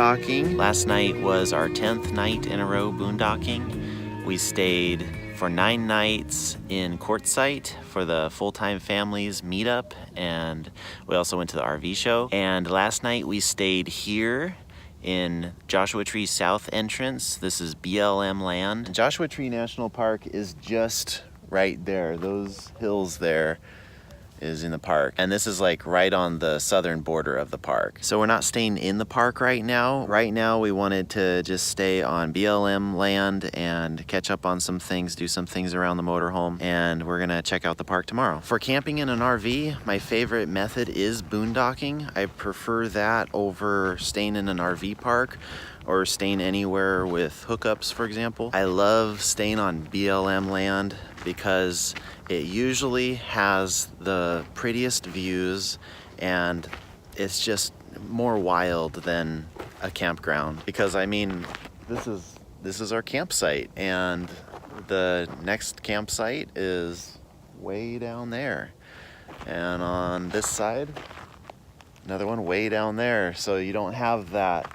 boondocking. Last night was our 10th night in a row boondocking. We stayed for 9 nights in Quartzsite for the Fulltime Families meetup, and we also went to the RV show. And last night we stayed here in Joshua Tree South entrance. This is BLM land. Joshua Tree National Park is just right there. Those hills there is in the park, and this is like right on the southern border of the park. So we're not staying in the park right now. Right now we wanted to just stay on BLM land and catch up on some things, do some things around the motorhome, and we're gonna check out the park tomorrow. For camping in an RV, my favorite method is boondocking. I prefer that over staying in an RV park or staying anywhere with hookups, for example. I love staying on BLM land because it usually has the prettiest views, and it's just more wild than a campground. Because I mean, this is our campsite, and the next campsite is way down there. And on this side, another one way down there. So you don't have that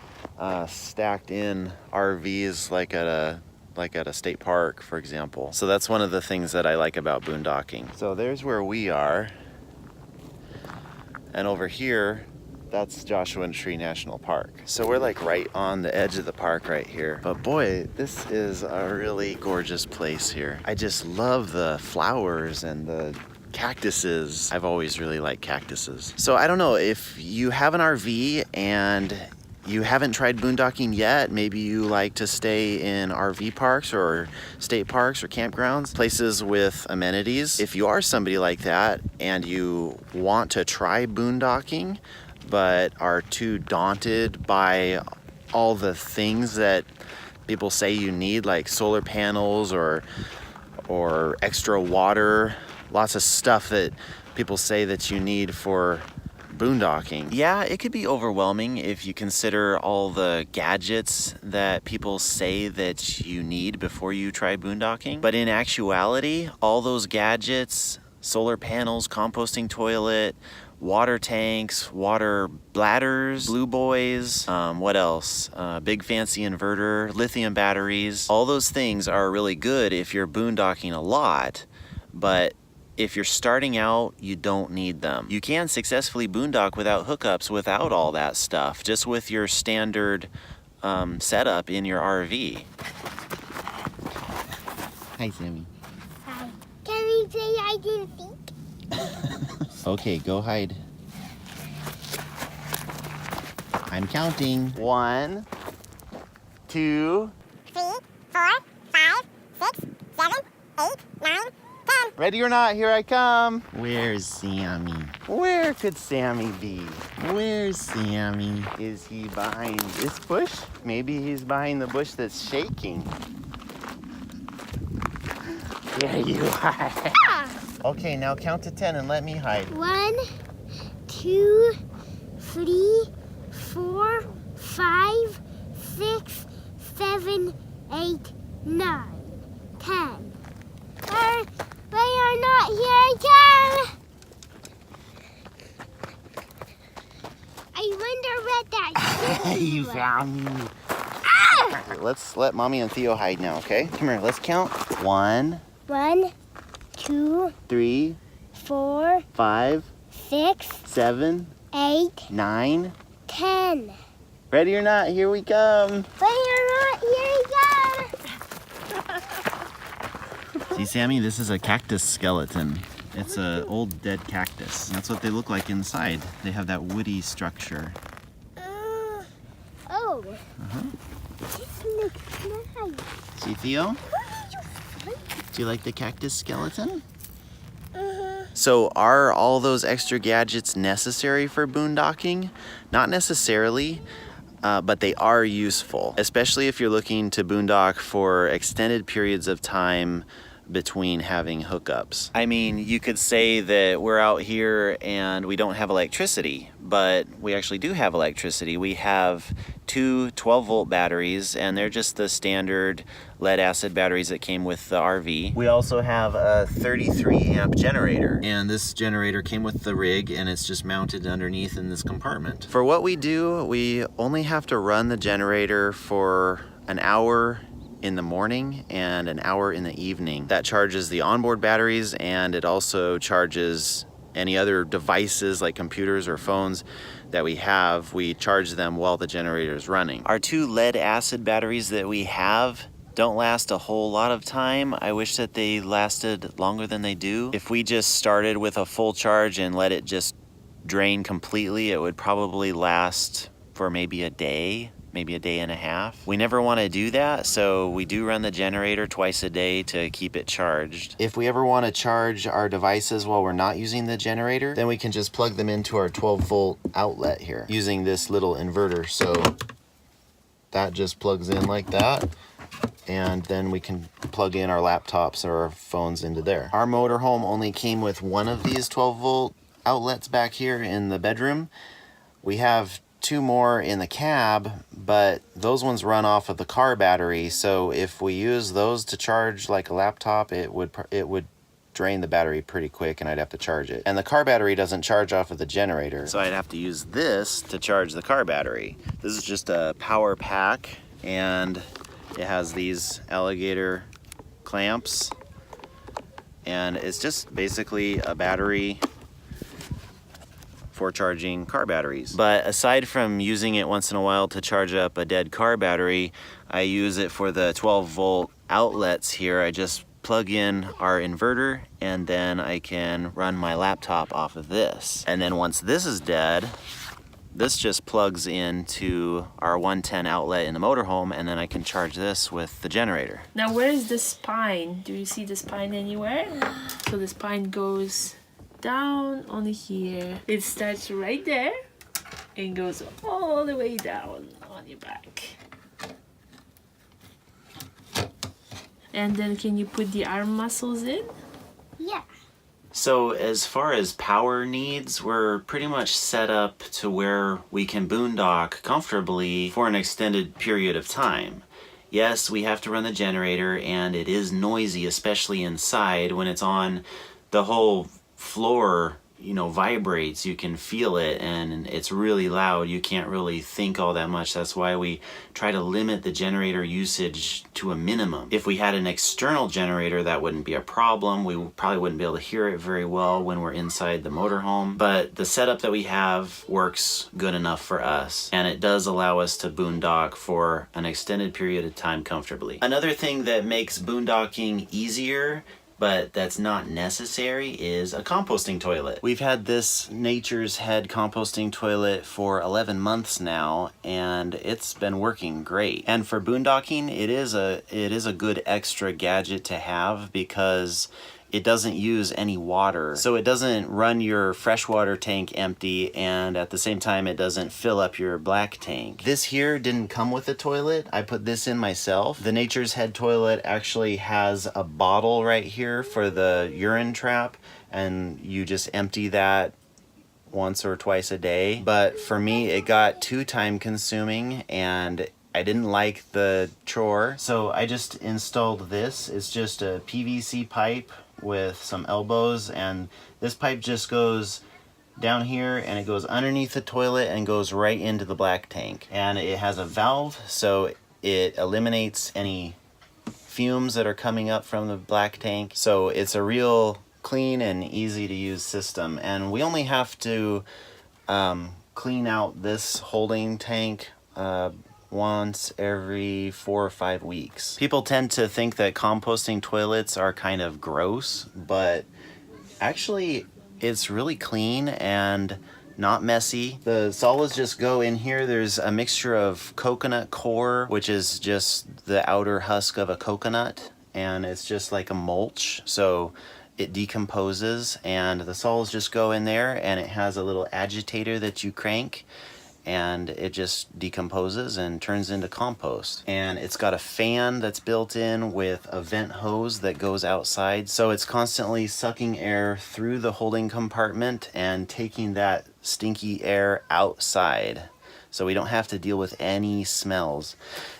stacked in RVs like at a state park, for example. So that's one of the things that I like about boondocking. So there's where we are. And over here, that's Joshua Tree National Park. So we're like right on the edge of the park right here. But boy, this is a really gorgeous place here. I just love the flowers and the cactuses. I've always really liked cactuses. So I don't know, if you have an RV and you haven't tried boondocking yet, maybe you like to stay in RV parks or state parks or campgrounds, places with amenities. If you are somebody like that and you want to try boondocking but are too daunted by all the things that people say you need, like solar panels or extra water, lots of stuff that people say that you need for boondocking. Yeah, it could be overwhelming if you consider all the gadgets that people say that you need before you try boondocking. But in actuality, all those gadgets, solar panels, composting toilet, water tanks, water bladders, blue boys, what else? Big fancy inverter, lithium batteries. All those things are really good if you're boondocking a lot, but if you're starting out, you don't need them. You can successfully boondock without hookups, without all that stuff, just with your standard setup in your RV. Hi, Sammy. Hi. Can we play hide and seek? Okay, go hide. I'm counting. 1, 2. 3, 4, 5, 6, 7, 8, 9, 10. Ready or not, here I come. Where's Sammy? Where could Sammy be? Where's Sammy? Is he behind this bush? Maybe he's behind the bush that's shaking. There you are. Okay, now count to 10 and let me hide. 1, 2, 3, 4, 5, 6, 7, 8, 9, 10. They are not here again. I wonder what that is. You found me. Ah! Let's let Mommy and Theo hide now, okay? Come here, let's count. 1, 1, 2, 3, 4, 5, 6, 7, 8, 9. 10. Ready or not, here we come. They are not here again. See, Sammy, this is a cactus skeleton. It's an old dead cactus. That's what they look like inside. They have that woody structure. Oh. Uh-huh. This looks nice. See, Theo? Do you like the cactus skeleton? So are all those extra gadgets necessary for boondocking? Not necessarily, but they are useful, especially if you're looking to boondock for extended periods of time between having hookups. I mean, you could say that we're out here and we don't have electricity, but we actually do have electricity. We have two 12-volt batteries, and they're just the standard lead acid batteries that came with the RV. We also have a 33 amp generator, and this generator came with the rig, and it's just mounted underneath in this compartment. For what we do, we only have to run the generator for an hour in the morning and an hour in the evening. That charges the onboard batteries, and it also charges any other devices like computers or phones that we have. We charge them while the generator is running. Our two lead acid batteries that we have don't last a whole lot of time. I wish that they lasted longer than they do. If we just started with a full charge and let it just drain completely, it would probably last for maybe a day, maybe a day and a half. We never want to do that, so we do run the generator twice a day to keep it charged. If we ever want to charge our devices while we're not using the generator, then we can just plug them into our 12-volt outlet here using this little inverter. So that just plugs in like that, and then we can plug in our laptops or our phones into there. Our motorhome only came with one of these 12-volt outlets back here in the bedroom. We have two more in the cab, but those ones run off of the car battery, so if we use those to charge like a laptop, it would drain the battery pretty quick, and I'd have to charge it. And the car battery doesn't charge off of the generator, so I'd have to use this to charge the car battery. This is just a power pack, and it has these alligator clamps, and it's just basically a battery for charging car batteries. But aside from using it once in a while to charge up a dead car battery, I use it for the 12-volt outlets here. I just plug in our inverter, and then I can run my laptop off of this. And then once this is dead, this just plugs into our 110 outlet in the motorhome, and then I can charge this with the generator. Now, where is the spine? Do you see the spine anywhere? So the spine goes down on here. It starts right there and goes all the way down on your back. And then can you put the arm muscles in? Yeah. So as far as power needs, we're pretty much set up to where we can boondock comfortably for an extended period of time. Yes, we have to run the generator, and it is noisy, especially inside. When it's on, the whole floor, you know, vibrates. You can feel it, and it's really loud. You can't really think all that much. That's why we try to limit the generator usage to a minimum. If we had an external generator, that wouldn't be a problem. We probably wouldn't be able to hear it very well when we're inside the motorhome, but the setup that we have works good enough for us, and it does allow us to boondock for an extended period of time comfortably. Another thing that makes boondocking easier, but that's not necessary, is a composting toilet. We've had this Nature's Head composting toilet for 11 months now, and it's been working great. And for boondocking, it is a good extra gadget to have because it doesn't use any water. So it doesn't run your freshwater tank empty, and at the same time it doesn't fill up your black tank. This here didn't come with a toilet. I put this in myself. The Nature's Head toilet actually has a bottle right here for the urine trap, and you just empty that once or twice a day. But for me, it got too time consuming, and I didn't like the chore, so I just installed this. It's just a PVC pipe with some elbows, and this pipe just goes down here, and it goes underneath the toilet and goes right into the black tank. And it has a valve, so it eliminates any fumes that are coming up from the black tank. So it's a real clean and easy to use system, and we only have to clean out this holding tank once every 4 or 5 weeks. People tend to think that composting toilets are kind of gross, but actually it's really clean and not messy. The solids just go in here. There's a mixture of coconut core, which is just the outer husk of a coconut, and it's just like a mulch, so it decomposes, and the solids just go in there, and it has a little agitator that you crank, and it just decomposes and turns into compost. And it's got a fan that's built in with a vent hose that goes outside, so it's constantly sucking air through the holding compartment and taking that stinky air outside, so we don't have to deal with any smells.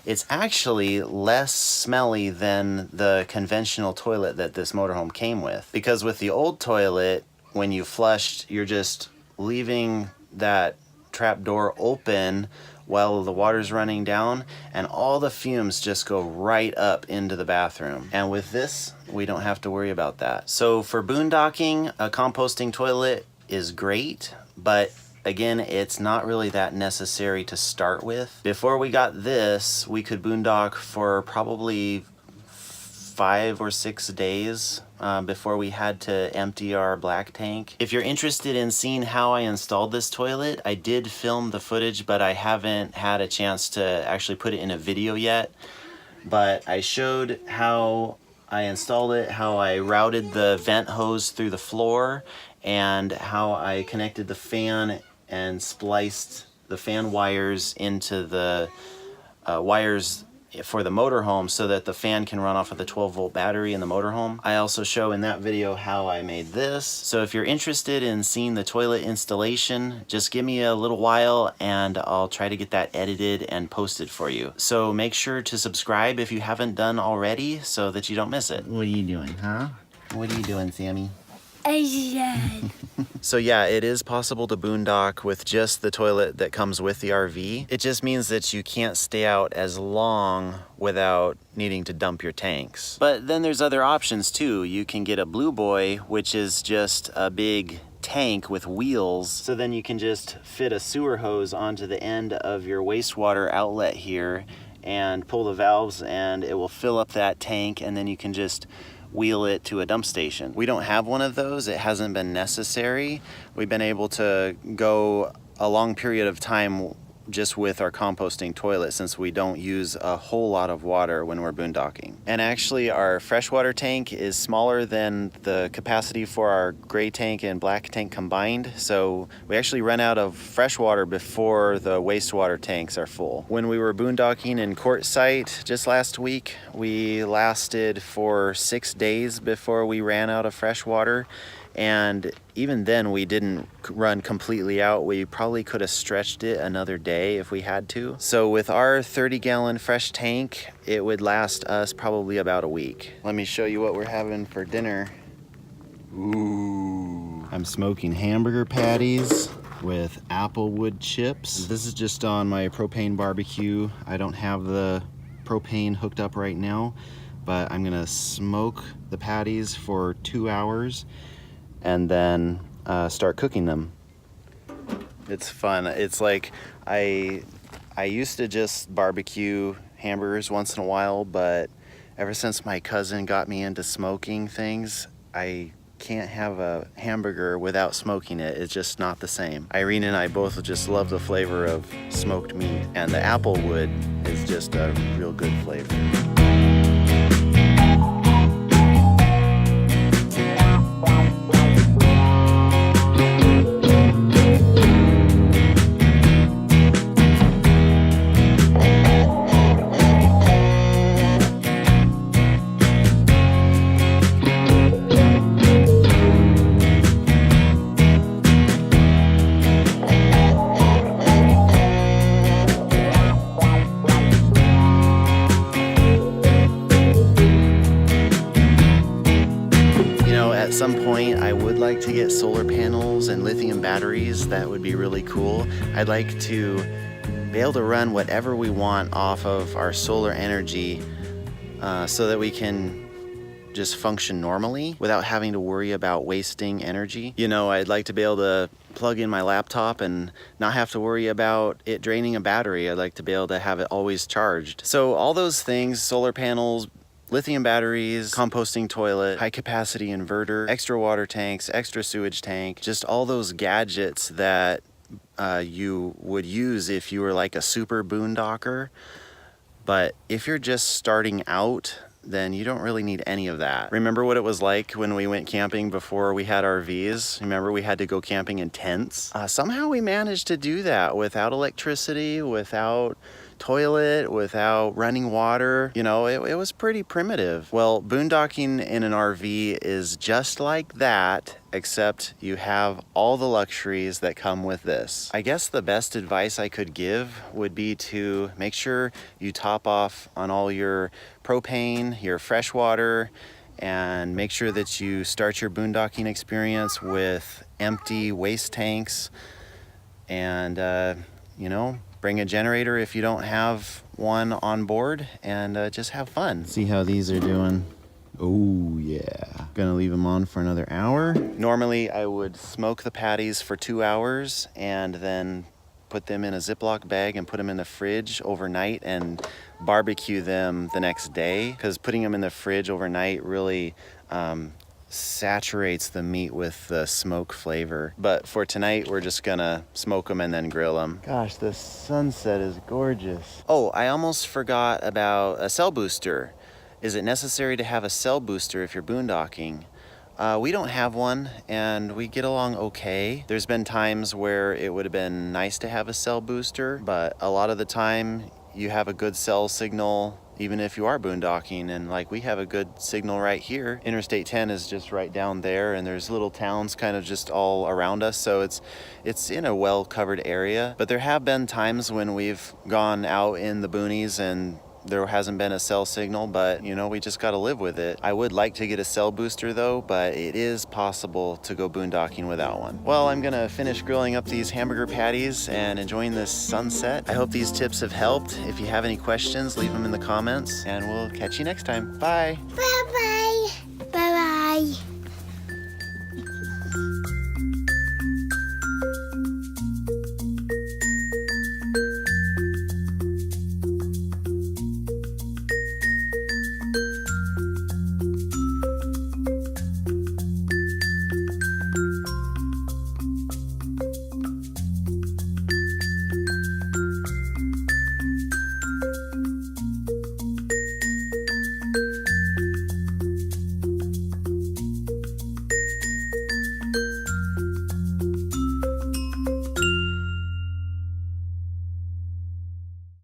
It's actually less smelly than the conventional toilet that this motorhome came with, because with the old toilet, when you flushed, you're just leaving that trap door open while the water's running down, and all the fumes just go right up into the bathroom. And with this, we don't have to worry about that. So for boondocking, a composting toilet is great, but again, it's not really that necessary to start with. Before we got this, we could boondock for probably 5 or 6 days before we had to empty our black tank. If you're interested in seeing how I installed this toilet, I did film the footage, but I haven't had a chance to actually put it in a video yet. But I showed how I installed it, how I routed the vent hose through the floor, and how I connected the fan and spliced the fan wires into the wires for the motorhome so that the fan can run off of the 12-volt battery in the motorhome. I also show in that video how I made this. So if you're interested in seeing the toilet installation, just give me a little while and I'll try to get that edited and posted for you. So make sure to subscribe if you haven't done already so that you don't miss it. What are you doing, huh? What are you doing, Sammy? So yeah, it is possible to boondock with just the toilet that comes with the RV. It just means that you can't stay out as long without needing to dump your tanks. But then there's other options too. You can get a Blue Boy, which is just a big tank with wheels, so then you can just fit a sewer hose onto the end of your wastewater outlet here and pull the valves and it will fill up that tank, and then you can just wheel it to a dump station. We don't have one of those. It hasn't been necessary. We've been able to go a long period of time just with our composting toilet since we don't use a whole lot of water when we're boondocking. And actually our freshwater tank is smaller than the capacity for our gray tank and black tank combined, so we actually run out of fresh water before the wastewater tanks are full. When we were boondocking in Quartzsite just last week, we lasted for 6 days before we ran out of fresh water. And even then we didn't run completely out. We probably could have stretched it another day if we had to. So with our 30-gallon fresh tank, it would last us probably about a week. Let me show you what we're having for dinner. Ooh. I'm smoking hamburger patties with applewood chips. This is just on my propane barbecue. I don't have the propane hooked up right now, but I'm gonna smoke the patties for 2 hours and then start cooking them. It's fun. It's like I used to just barbecue hamburgers once in a while, but ever since my cousin got me into smoking things, I can't have a hamburger without smoking it. It's just not the same. Eireen and I both just love the flavor of smoked meat, and the applewood is just a real good flavor. At some point, I would like to get solar panels and lithium batteries. That would be really cool. I'd like to be able to run whatever we want off of our solar energy so that we can just function normally without having to worry about wasting energy. You know, I'd like to be able to plug in my laptop and not have to worry about it draining a battery. I'd like to be able to have it always charged. So all those things, solar panels, lithium batteries, composting toilet, high capacity inverter, extra water tanks, extra sewage tank, just all those gadgets that you would use if you were like a super boondocker. But if you're just starting out, then you don't really need any of that. Remember what it was like when we went camping before we had RVs? Remember we had to go camping in tents? Somehow we managed to do that without electricity, without toilet, without running water. You know, it was pretty primitive. Well, boondocking in an RV is just like that, except you have all the luxuries that come with this. I guess the best advice I could give would be to make sure you top off on all your propane, your fresh water, and make sure that you start your boondocking experience with empty waste tanks, and you know, bring a generator if you don't have one on board, and just have fun. See how these are doing. Oh yeah. Gonna leave them on for another hour. Normally I would smoke the patties for 2 hours and then put them in a Ziploc bag and put them in the fridge overnight and barbecue them the next day, because putting them in the fridge overnight really saturates the meat with the smoke flavor. But for tonight, we're just gonna smoke them and then grill them. Gosh, the sunset is gorgeous. Oh, I almost forgot about a cell booster. Is it necessary to have a cell booster if you're boondocking? We don't have one, and we get along okay. There's been times where it would have been nice to have a cell booster, but a lot of the time you have a good cell signal even if you are boondocking, and like we have a good signal right here. Interstate 10 is just right down there, and there's little towns kind of just all around us, so it's in a well-covered area. But there have been times when we've gone out in the boonies and there hasn't been a cell signal, but you know, we just got to live with it. I would like to get a cell booster though, but it is possible to go boondocking without one. Well, I'm gonna finish grilling up these hamburger patties and enjoying this sunset. I hope these tips have helped. If you have any questions, leave them in the comments, and we'll catch you next time. Bye. Bye.